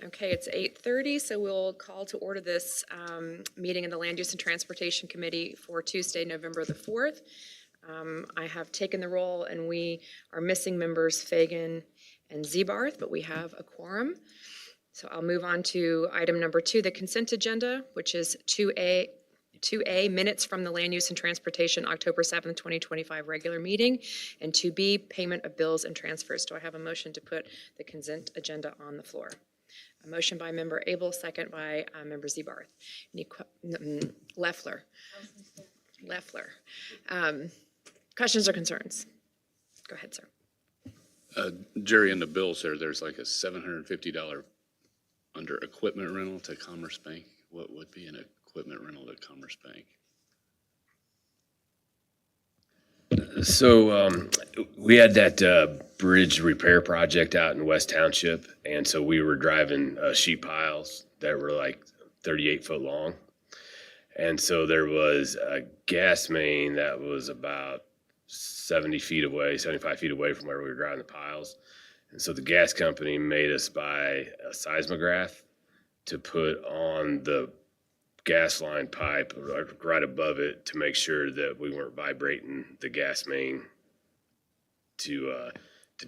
Okay, it's 8:30, so we'll call to order this meeting of the Land Use and Transportation Committee for Tuesday, November the 4th. I have taken the roll, and we are missing members Fagan and Zebarth, but we have a quorum. So I'll move on to item number 2, the consent agenda, which is 2A, minutes from the Land Use and Transportation October 7th, 2025 regular meeting, and 2B, payment of bills and transfers. Do I have a motion to put the consent agenda on the floor? A motion by member Abel, second by member Zebarth. Leffler. Questions or concerns? Go ahead, sir. Jerry, in the bills there's like a $750 under equipment rental to Commerce Bank. What would be an equipment rental to Commerce Bank? So we had that bridge repair project out in West Township, and so we were driving sheet piles that were like 38 foot long. And so there was a gas main that was about 75 feet away from where we were driving the piles. And so the gas company made us buy a seismograph to put on the gas line pipe right above it to make sure that we weren't vibrating the gas main to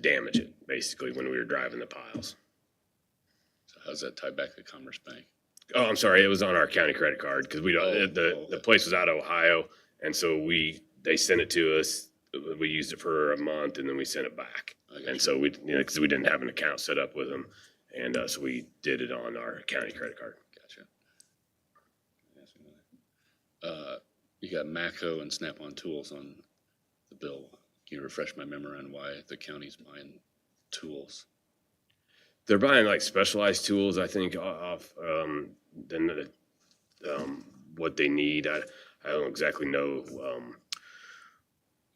damage it, basically, when we were driving the piles. So how's that tied back to Commerce Bank? Oh, I'm sorry. It was on our county credit card because we don't. The place was out of Ohio, and so they sent it to us. We used it for a month, and then we sent it back. And so because we didn't have an account set up with them, and so we did it on our county credit card. Gotcha. You got Matco and Snap-on Tools on the bill. Can you refresh my memory on why the county's buying tools? They're buying like specialized tools, I think, off than what they need. I don't exactly know.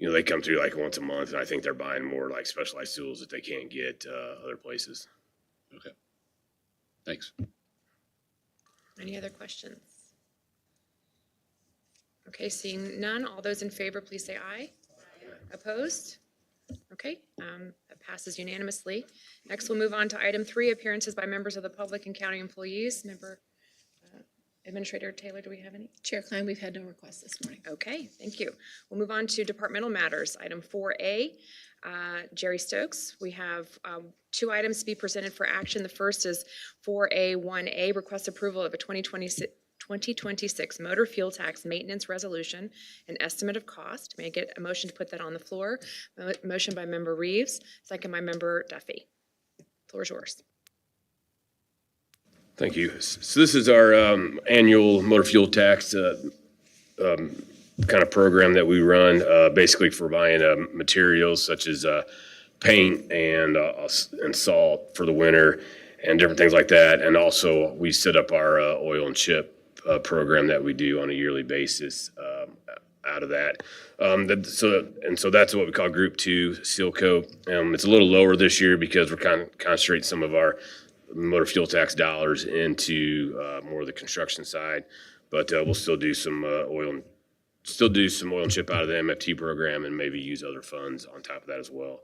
They come through like once a month, and I think they're buying more like specialized tools that they can't get other places. Okay. Thanks. Any other questions? Okay, seeing none, all those in favor, please say aye. Opposed? Okay, that passes unanimously. Next, we'll move on to item 3, appearances by members of the public and county employees. Member Administrator Taylor, do we have any? Chair Klein, we've had no requests this morning. Okay, thank you. We'll move on to departmental matters. Item 4A, Jerry Stokes. We have 2 items to be presented for action. The first is 4A1A, request approval of a 2026 motor fuel tax maintenance resolution and estimate of cost. May I get a motion to put that on the floor? Motion by member Reeves, second by member Duffy. Floor is yours. Thank you. So this is our annual motor fuel tax kind of program that we run, basically for buying materials such as paint and salt for the winter and different things like that. And also we set up our oil and chip program that we do on a yearly basis out of that. So that's what we call Group 2 Seal Coat. It's a little lower this year because we're kind of concentrating some of our motor fuel tax dollars into more of the construction side, but we'll still do some oil and chip out of the MFT program and maybe use other funds on top of that as well.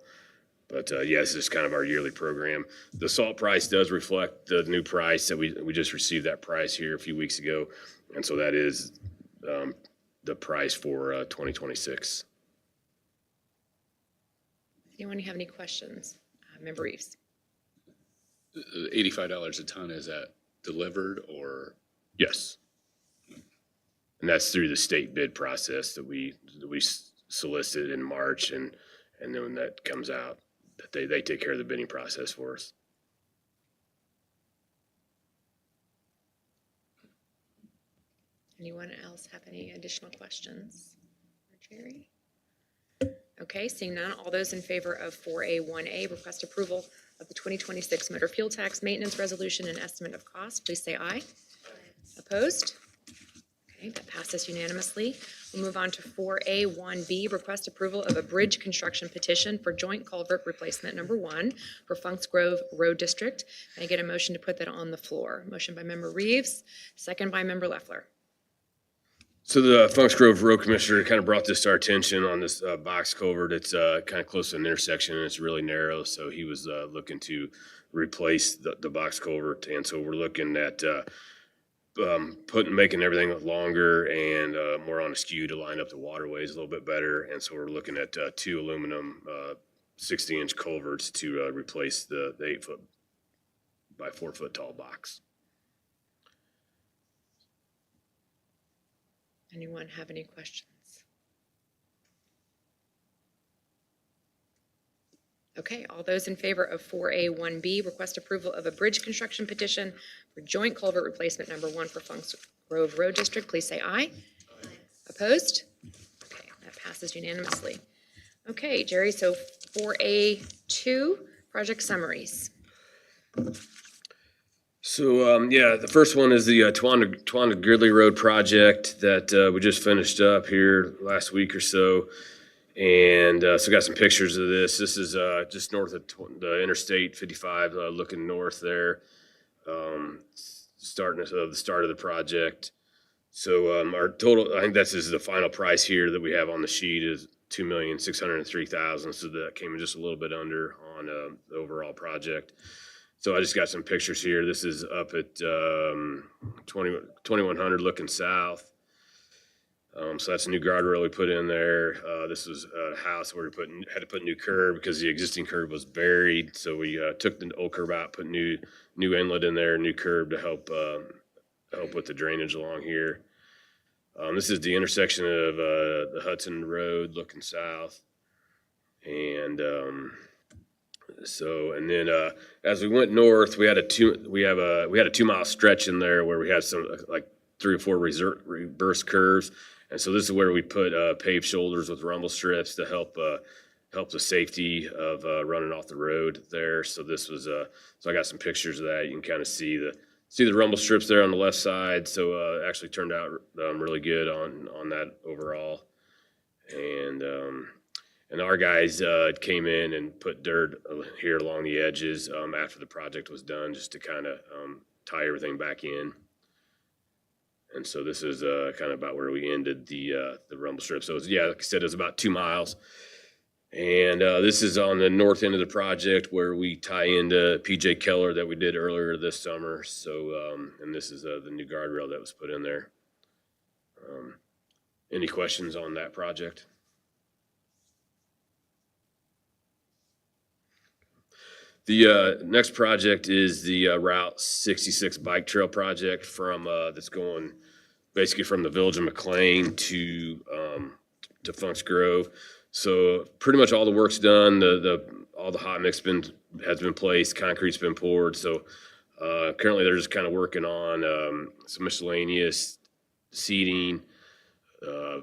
But this is kind of our yearly program. The salt price does reflect the new price that we just received that price here a few weeks ago, and so that is the price for 2026. Anyone have any questions? Member Reeves. $85 a ton, is that delivered or? Yes. And that's through the state bid process that we solicited in March, and then when that comes out, that they take care of the bidding process for us. Anyone else have any additional questions for Jerry? Okay, seeing none, all those in favor of 4A1A, request approval of the 2026 motor fuel tax maintenance resolution and estimate of cost, please say aye. Opposed? Okay, that passes unanimously. We'll move on to 4A1B, request approval of a bridge construction petition for joint culvert replacement number 1 for Funks Grove Road District. May I get a motion to put that on the floor? Motion by member Reeves, second by member Leffler. So the Funks Grove Road Commissioner kind of brought this to our attention on this box culvert. It's kind of close to an intersection and it's really narrow. So he was looking to replace the box culvert. And so we're looking at making everything longer and more on askew to line up the waterways a little bit better. And so we're looking at 2 aluminum 60-inch culverts to replace the 8-foot by 4-foot tall box. Anyone have any questions? Okay, all those in favor of 4A1B, request approval of a bridge construction petition for joint culvert replacement number 1 for Funks Grove Road District, please say aye. Aye. Opposed? Okay, that passes unanimously. Okay, Jerry, so 4A2, project summaries. So, the first one is the Tawanda Gridley Road project that we just finished up here last week or so. And so got some pictures of this. This is just north of the Interstate 55, looking north there, starting at the start of the project. So our total, I think this is the final price here that we have on the sheet is $2,603,000. So that came in just a little bit under on the overall project. So I just got some pictures here. This is up at 2100 looking south. So that's a new guardrail we put in there. This was a house where we had to put new curb because the existing curb was buried. So we took the old curb out, put new inlet in there, new curb to help with the drainage along here. This is the intersection of the Hudson Road looking south, and then as we went north, we had a 2-mile stretch in there where we had some like 3 or 4 reverse curves. And so this is where we put paved shoulders with rumble strips to help the safety of running off the road there. So this was so I got some pictures of that. You can kind of see the rumble strips there on the left side. So it actually turned out really good on that overall. And our guys came in and put dirt here along the edges after the project was done, just to kind of tie everything back in. And so this is kind of about where we ended the rumble strip. So like I said, it's about 2 miles. And this is on the north end of the project where we tie into PJ Keller that we did earlier this summer. So, and this is the new guardrail that was put in there. Any questions on that project? The next project is the Route 66 bike trail project that's going basically from the village of McLean to Funks Grove. So pretty much all the work's done. All the hot mix has been placed. Concrete's been poured. So currently they're just kind of working on some miscellaneous seeding,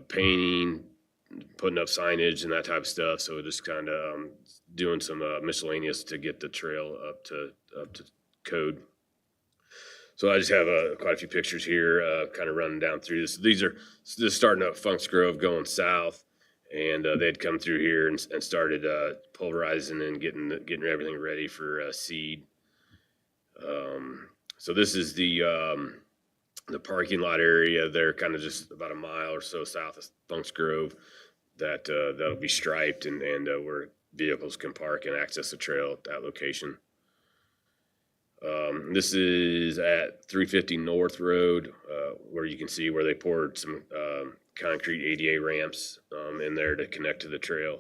painting, putting up signage and that type of stuff. So just kind of doing some miscellaneous to get the trail up to code. So I just have quite a few pictures here, kind of running down through this. This is starting up Funks Grove going south, and they'd come through here and started pulverizing and getting everything ready for seed. So this is the parking lot area there, kind of just about a mile or so south of Funks Grove. That'll be striped and where vehicles can park and access the trail at that location. This is at 350 North Road, where you can see where they poured some concrete ADA ramps in there to connect to the trail.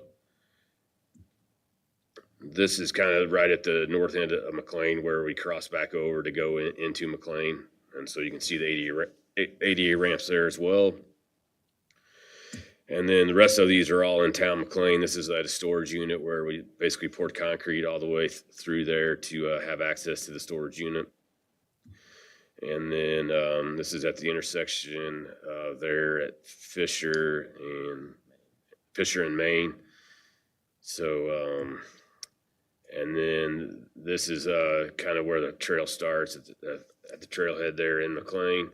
This is kind of right at the north end of McLean where we cross back over to go into McLean. And so you can see the ADA ramps there as well. And then the rest of these are all in town McLean. This is at a storage unit where we basically poured concrete all the way through there to have access to the storage unit. And then this is at the intersection there at Fisher and Main. So, and then this is kind of where the trail starts at the trailhead there in McLean.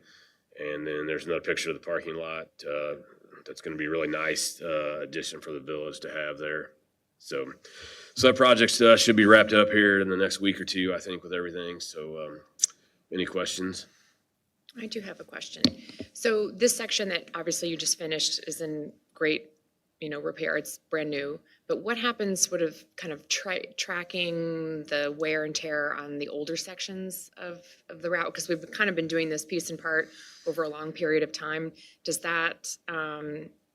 And then there's another picture of the parking lot. That's going to be a really nice addition for the village to have there. So that project should be wrapped up here in the next week or two, I think, with everything. So any questions? I do have a question. So this section that obviously you just finished is in great repair, it's brand new. But what happens sort of kind of tracking the wear and tear on the older sections of the route? Because we've kind of been doing this piece and part over a long period of time. Does that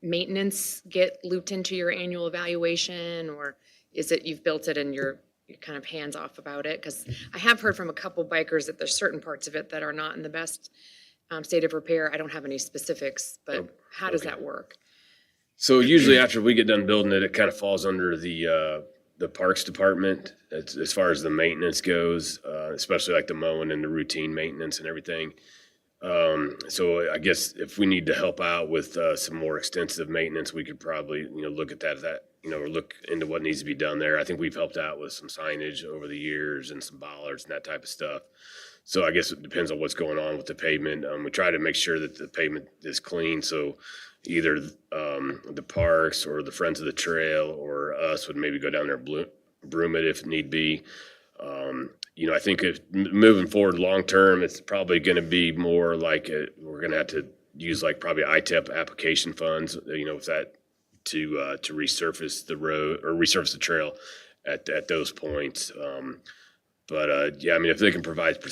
maintenance get looped into your annual evaluation, or is it you've built it and you're kind of hands off about it? Because I have heard from a couple bikers that there's certain parts of it that are not in the best state of repair. I don't have any specifics, but how does that work? So usually after we get done building it, it kind of falls under the Parks Department as far as the maintenance goes, especially like the mowing and the routine maintenance and everything. So I guess if we need to help out with some more extensive maintenance, we could probably, look at that, or look into what needs to be done there. I think we've helped out with some signage over the years and some bollards and that type of stuff. So I guess it depends on what's going on with the pavement. We try to make sure that the pavement is clean. So either the parks or the Friends of the Trail or us would maybe go down there and broom it if need be. I think if moving forward long term, it's probably going to be more like we're going to have to use like probably ITEP application funds, with that to resurface the road or resurface the trail at those points. If they can provide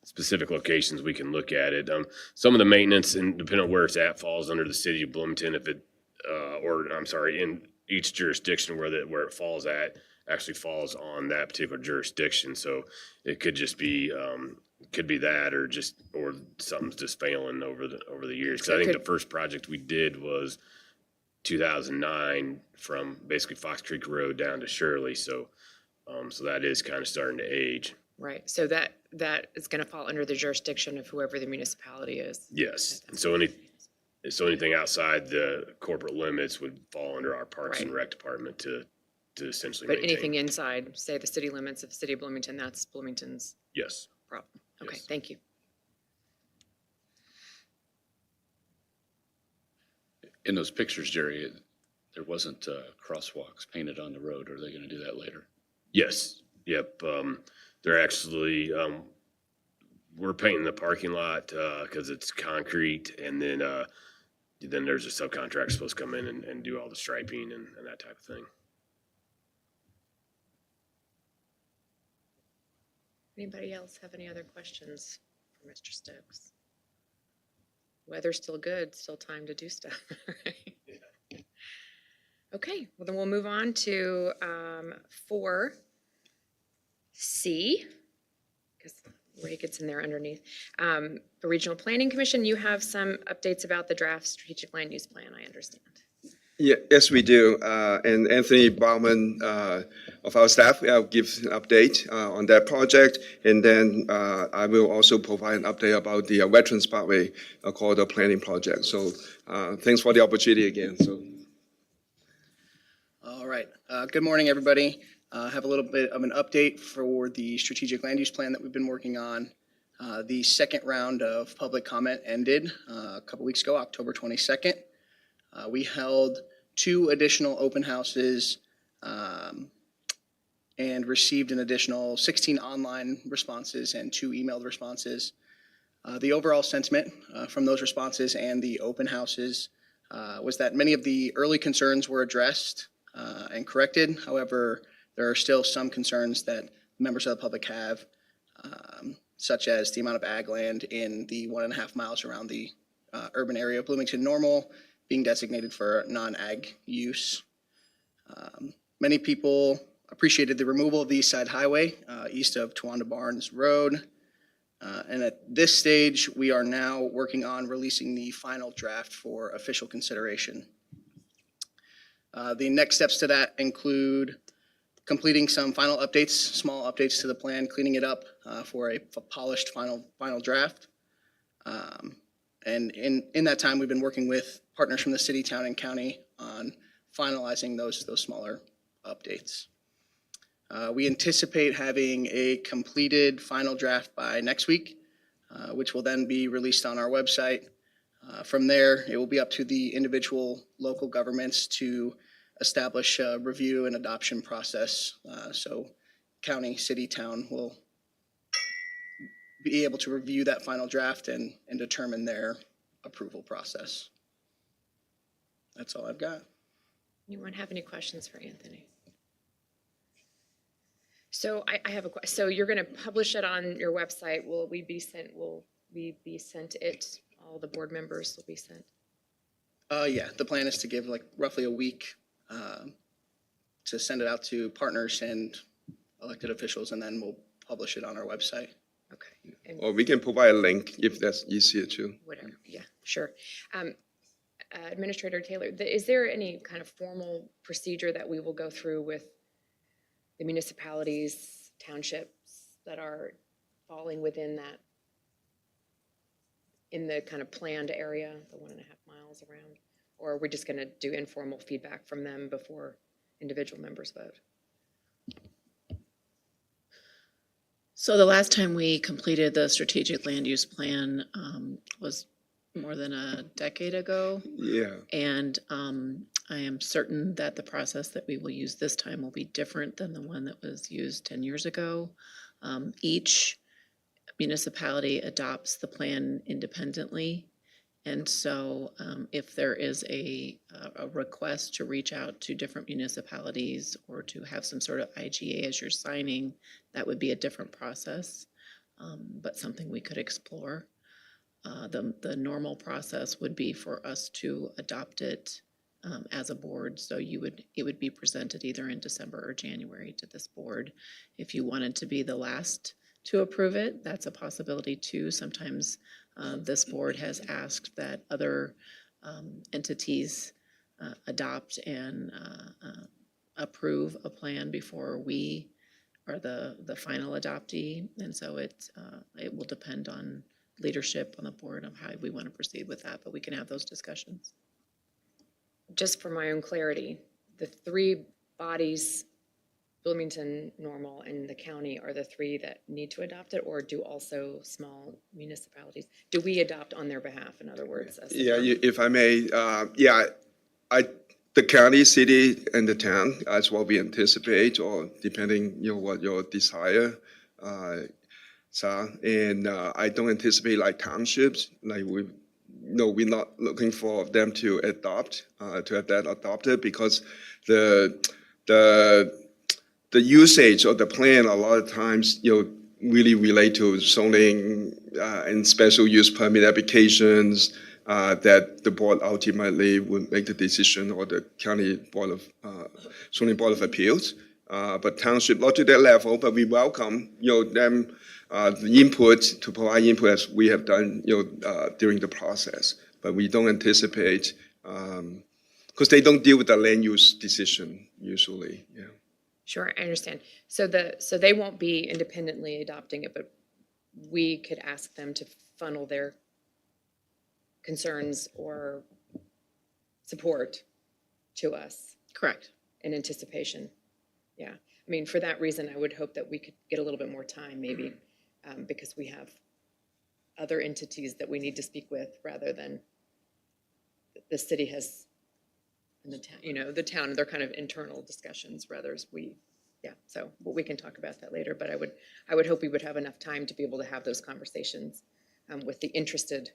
specific locations, we can look at it. Some of the maintenance, and depending on where it's at, falls under the city of Bloomington. In each jurisdiction where it falls at, actually falls on that particular jurisdiction. So it could just be that, or something's just failing over the years. Because I think the first project we did was 2009 from basically Fox Creek Road down to Shirley. So that is kind of starting to age. Right. So that is going to fall under the jurisdiction of whoever the municipality is. Yes. And so anything outside the corporate limits would fall under our Parks and Rec department to essentially But maintain. anything inside, say the city limits of the city of Bloomington, that's Bloomington's Yes. problem. Okay, Yes. thank you. In those pictures, Jerry, there wasn't crosswalks painted on the road. Are they going to do that later? Yes. Yep. They're actually, we're painting the parking lot because it's concrete, and then there's a subcontractor supposed to come in and do all the striping and that type of thing. Anybody else have any other questions for Mr. Stokes? Weather's still good, still time to do stuff. Okay, well then we'll move on to 4C, because Ray gets in there underneath. The Regional Planning Commission, you have some updates about the draft strategic land use plan, I understand. Yes, we do. And Anthony Bauman of our staff will give an update on that project. And then I will also provide an update about the Veterans Parkway corridor planning project. So thanks for the opportunity again. All right. Good morning, everybody. I have a little bit of an update for the strategic land use plan that we've been working on. The second round of public comment ended a couple weeks ago, October 22nd. We held 2 additional open houses and received an additional 16 online responses and 2 emailed responses. The overall sentiment from those responses and the open houses was that many of the early concerns were addressed and corrected. However, there are still some concerns that members of the public have, such as the amount of ag land in the 1.5 miles around the urban area of Bloomington Normal being designated for non-ag use. Many people appreciated the removal of the East Side Highway east of Towanda Barnes Road. And at this stage, we are now working on releasing the final draft for official consideration. The next steps to that include completing some final updates, small updates to the plan, cleaning it up for a polished final draft. And in that time, we've been working with partners from the city, town, and county on finalizing those smaller updates. We anticipate having a completed final draft by next week, which will then be released on our website. From there, it will be up to the individual local governments to establish a review and adoption process. So county, city, town will be able to review that final draft and determine their approval process. That's all I've got. Anyone have any questions for Anthony? So I have a question. So you're going to publish it on your website. Will we be sent it? All the board members will be sent? Yeah, the plan is to give like roughly a week to send it out to partners and elected officials, and then we'll publish it on our website. Okay. And Or we can provide a link if that's easier too. whatever, yeah, sure. Administrator Taylor, is there any kind of formal procedure that we will go through with the municipalities, townships that are falling within that, in the kind of planned area, the 1.5 miles around? Or are we just gonna do informal feedback from them before individual members vote? So the last time we completed the strategic land use plan was more than a decade ago. Yeah. And I am certain that the process that we will use this time will be different than the one that was used 10 years ago. Each municipality adopts the plan independently. And so if there is a request to reach out to different municipalities or to have some sort of IGA as you're signing, that would be a different process, but something we could explore. The normal process would be for us to adopt it as a board. So it would be presented either in December or January to this board. If you wanted to be the last to approve it, that's a possibility too. Sometimes this board has asked that other entities adopt and approve a plan before we are the final adoptee. And so it will depend on leadership on the board of how we want to proceed with that, but we can have those discussions. Just for my own clarity, the three bodies, Bloomington, Normal, and the county, are the three that need to adopt it, or do also small municipalities? Do we adopt on their behalf, in other words? As the Yeah, board? if I may, the county, city, and the town, that's what we anticipate, or depending, what your desire, and I don't anticipate like townships, like we're not looking for them to adopt, to have that adopted, because the usage of the plan a lot of times, really relate to zoning and special use permit applications that the board ultimately would make the decision, or the county board of zoning board of appeals. But township not to that level, but we welcome them the input, to provide input as we have done during the process. But we don't anticipate because they don't deal with the land use decision usually. Yeah. Sure, I understand. So they won't be independently adopting it, but we could ask them to funnel their concerns or support to us Correct. in anticipation. Yeah, I mean, for that reason, I would hope that we could get a little bit more time, maybe, because we have other entities that we need to speak with, rather than the city has, and the town, the town, they're kind of internal discussions, rather as so we can talk about that later, but I would hope we would have enough time to be able to have those conversations with the interested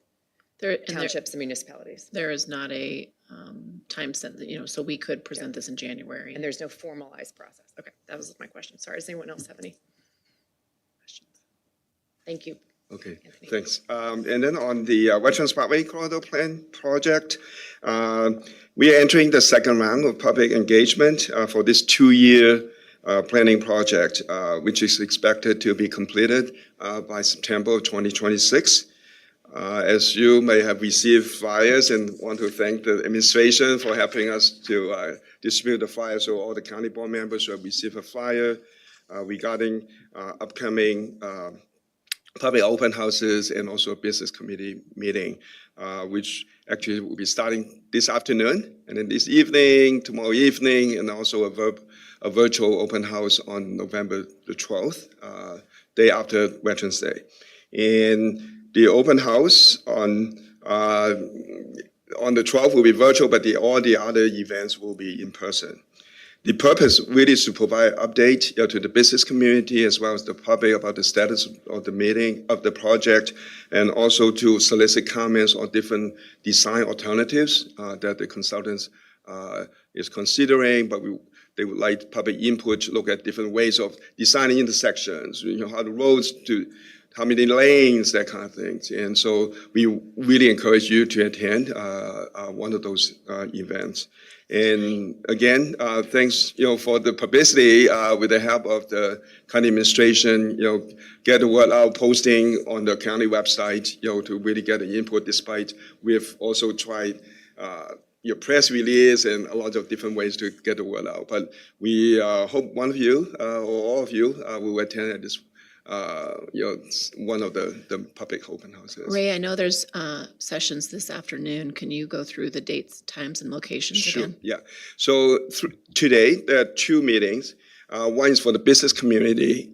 townships and municipalities. There is not a time set, so we could present this in January. And there's no formalized process. Okay, that was my question. Sorry, does anyone else have any questions? Thank you. Okay, Anthony. thanks. And then on the Veterans Parkway Corridor Plan project, we are entering the second round of public engagement for this 2-year planning project, which is expected to be completed by September of 2026. As you may have received flyers, and want to thank the administration for helping us to distribute the flyers, so all the county board members will receive a flyer regarding upcoming public open houses and also a business committee meeting, which actually will be starting this afternoon, and then this evening, tomorrow evening, and also a virtual open house on November the 12th, day after Veterans Day. And the open house on the 12th will be virtual, but all the other events will be in person. The purpose really is to provide update to the business community as well as the public about the status of the meeting, of the project, and also to solicit comments on different design alternatives that the consultants is considering, but they would like public input to look at different ways of designing intersections, how the roads how many lanes, that kind of things. And so we really encourage you to attend one of those events. And again, thanks, for the publicity with the help of the county administration, get the word out, posting on the county website, to really get the input, despite we've also tried your press release and a lot of different ways to get the word out. But we hope one of you or all of you will attend at this one of the public open houses. Ray, I know there's sessions this afternoon. Can you go through the dates, times, and locations Sure, again? yeah. So today, there are two meetings. One is for the business community,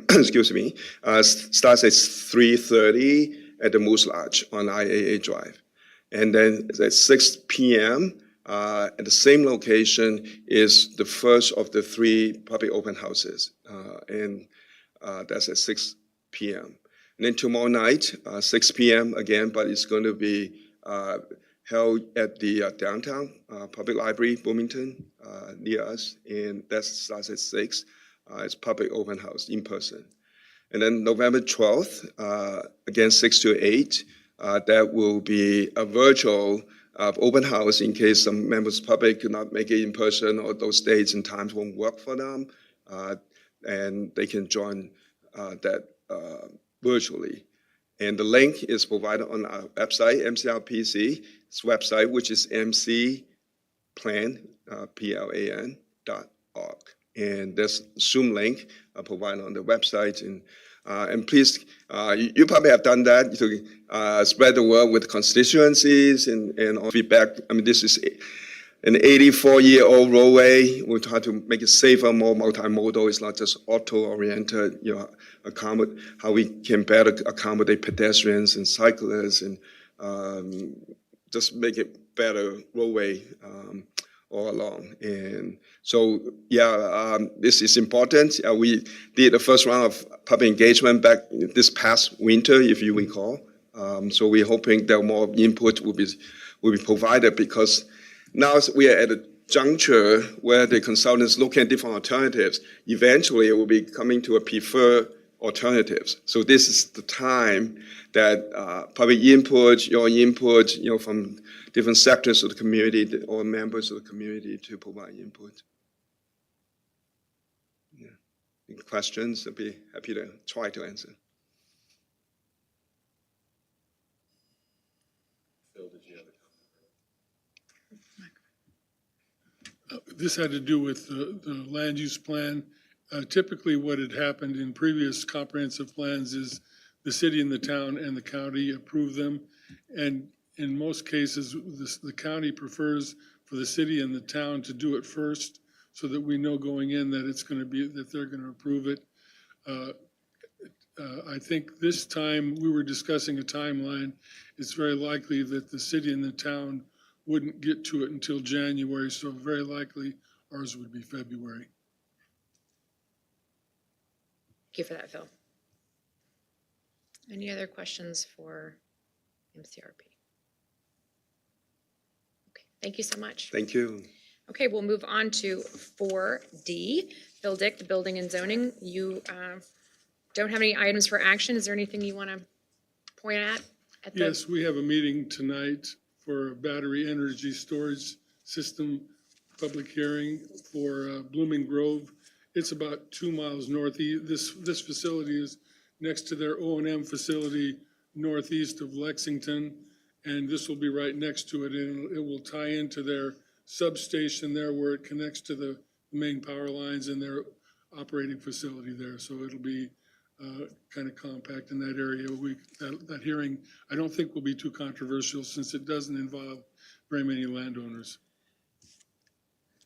excuse me, starts at 3:30 at the Moose Lodge on IAA Drive. And then at 6 p.m. At the same location is the first of the 3 public open houses. And that's at 6 p.m. And then tomorrow night, 6 p.m. again, but it's going to be held at the downtown public library, Bloomington, near us, and that starts at 6. It's public open house in person. And then November 12th, again 6 to 8, that will be a virtual open house in case some members of the public could not make it in person or those dates and times won't work for them. And they can join that virtually. And the link is provided on our website, MCRPC's website, which is mcplan, PLAN.org. And there's Zoom link provided on the website. And please, you probably have done that to spread the word with constituencies and all feedback. I mean, this is an 84-year-old roadway. We try to make it safer, more multimodal. It's not just auto-oriented, how we can better accommodate pedestrians and cyclists and just make it better roadway all along. And so, this is important. We did the first round of public engagement back this past winter, if you recall. So we're hoping that more input will be provided, because now we are at a juncture where the consultants look at different alternatives. Eventually, it will be coming to a preferred alternatives. So this is the time that public input, your input, from different sectors of the community or members of the community to provide input. Yeah. Any questions? I'd be happy to try to answer. This had to do with the land use plan. Typically, what had happened in previous comprehensive plans is the city and the town and the county approve them. And in most cases, the county prefers for the city and the town to do it first, so that we know going in that it's going to be, that they're going to approve it. I think this time we were discussing a timeline. It's very likely that the city and the town wouldn't get to it until January, so very likely ours would be February. Thank you for that, Phil. Any other questions for MCRP? Okay, thank you so much. Thank you. Okay, we'll move on to 4D. Phil Dick, the Building and Zoning. You don't have any items for action. Is there anything you want to point at? Yes, we have a meeting tonight for a battery energy storage system public hearing for Blooming Grove. It's about 2 miles northeast. This facility is next to their O&M facility northeast of Lexington, and this will be right next to it, and it will tie into their substation there where it connects to the main power lines and their operating facility there. So it'll be kind of compact in that area. That hearing, I don't think will be too controversial, since it doesn't involve very many landowners.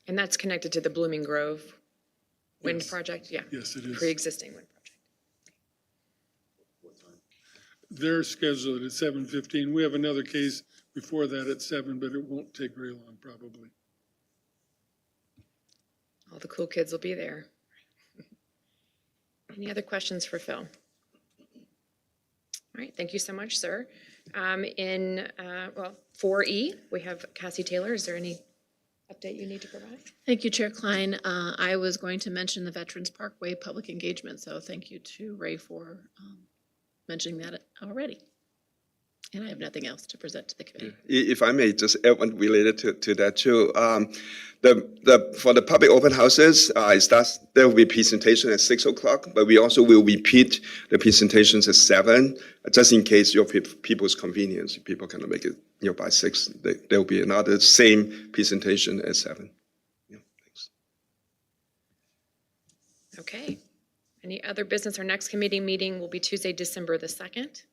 And that's connected to the Blooming Grove wind Yes. project? Yeah. Yes, it is. Pre-existing wind project. They're scheduled at 7:15. We have another case before that at 7, but it won't take very long, probably. All the cool kids will be there. Any other questions for Phil? All right, thank you so much, sir. 4E, we have Cassie Taylor. Is there any update you need to provide? Thank you, Chair Klein. I was going to mention the Veterans Parkway public engagement, so thank you to Ray for mentioning that already. And I have nothing else to present to the committee. If I may just add one related to that too. For the public open houses, there will be presentation at 6:00, but we also will repeat the presentations at 7, just in case your people's convenience. People cannot make it, by 6. There will be another same presentation at 7. Yeah, thanks. Okay. Any other business? Our next committee meeting will be Tuesday, December the 2nd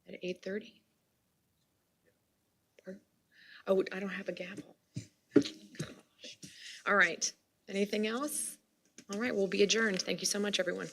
at 8:30. Oh, I don't have a gavel. All right. Anything else? All right, we'll be adjourned. Thank you so much, everyone.